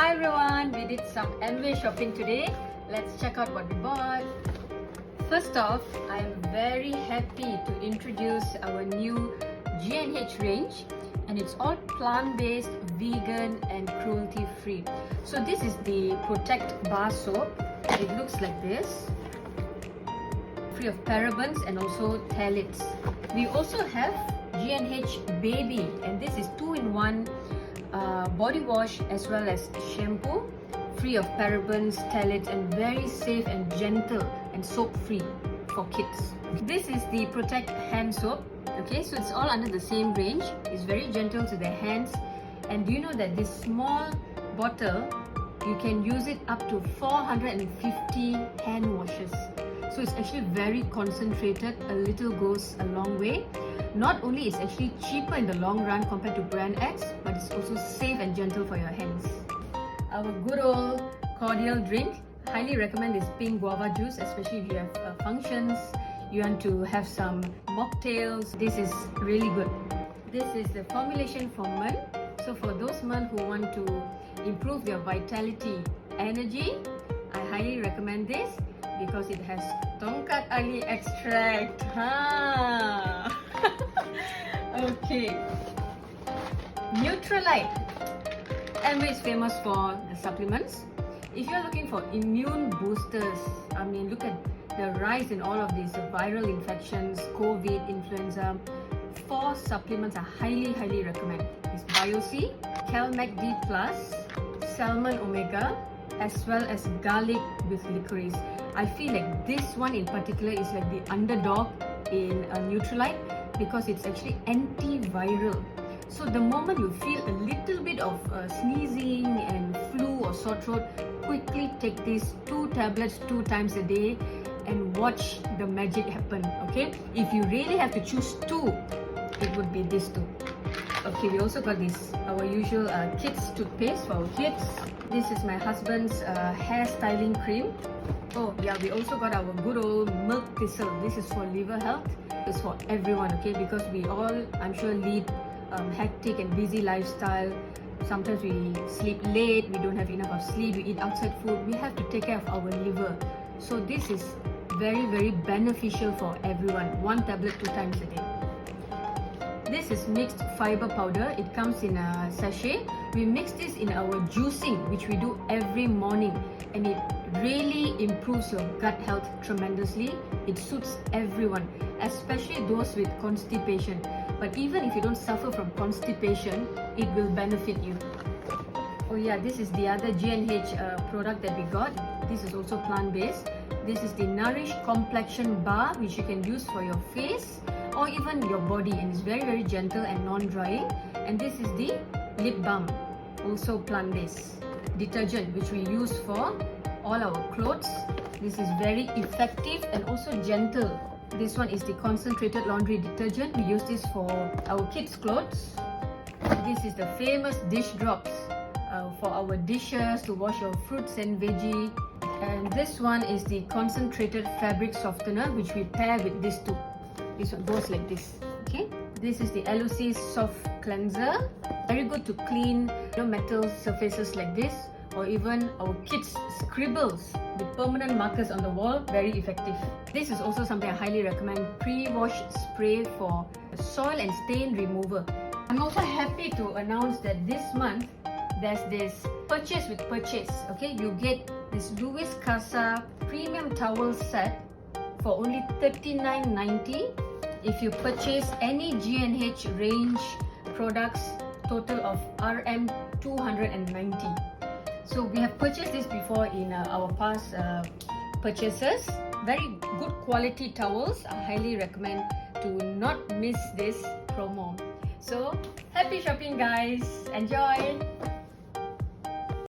Hi everyone, we did some Amway shopping today. Let's check out what we bought. First off, I am very happy to introduce our new G&H range, and it's all plant-based, vegan and cruelty-free. So this is the Protect Bar Soap. It looks like this, free of parabens and also phthalates. We also have G&H Baby, and this is 2-in-1 body wash as well as shampoo, free of parabens, phthalates, and very safe and gentle and soap free for kids. This is the Protect Hand Soap. Okay, so it's all under the same range. It's very gentle to the hands. And do you know that this small bottle, you can use it up to 450 hand washes. So it's actually very concentrated. A little goes a long way. Not only is actually cheaper in the long run compared to brand X, but it's also safe and gentle for your hands. Our good old cordial drink. Highly recommend this pink guava juice, especially if you have functions, you want to have some mocktails. This is really good. This is the formulation for men. So for those men who want to improve their vitality, energy, I highly recommend this because it has tongkat ali extract. Okay. Neutralite. Amway is famous for the supplements. If you're looking for immune boosters, I mean, look at the rise in all of these viral infections, COVID, influenza. 4 supplements I highly recommend. It's BioC, CalMag D+, Salmon Omega, as well as garlic with licorice. I feel like this one in particular is like the underdog in Neutralite because it's actually antiviral. So the moment you feel a little bit of sneezing and flu or sore throat, quickly take these 2 tablets 2 times a day and watch the magic happen. Okay, if you really have to choose 2, it would be these 2. Okay, we also got this, our usual kids toothpaste for our kids. This is my husband's hair styling cream. Oh yeah, we also got our good old milk thistle. This is for liver health. It's for everyone, okay, because we all, I'm sure, lead hectic and busy lifestyle. Sometimes we sleep late, we don't have enough of sleep, we eat outside food. We have to take care of our liver. So this is very beneficial for everyone. 1 tablet 2 times a day. This is mixed fiber powder. It comes in a sachet. We mix this in our juicing, which we do every morning, and it really improves your gut health tremendously. It suits everyone, especially those with constipation. But even if you don't suffer from constipation, it will benefit you. Oh yeah, this is the other G&H product that we got. This is also plant-based. This is the Nourish Complexion Bar, which you can use for your face or even your body, and it's very gentle and non-drying. And this is the Lip Balm, also plant-based detergent, which we use for all our clothes. This is very effective and also gentle. This one is the concentrated laundry detergent. We use this for our kids' clothes. This is the famous dish drops for our dishes, to wash your fruits and veggie. And this one is the concentrated fabric softener, which we pair with these 2. This one goes like this. Okay. This is the LOC Soft Cleanser. Very good to clean metal surfaces like this, or even our kids' scribbles, the permanent markers on the wall. Very effective. This is also something I highly recommend. Pre-wash spray for soil and stain remover. I'm also happy to announce that this month there's this purchase with purchase. Okay, you get this Louis Casa premium towel set for only $39.90 if you purchase any G&H range products, total of RM 290. So we have purchased this before in our past purchases. Very good quality towels. I highly recommend to not miss this promo. So happy shopping, guys. Enjoy.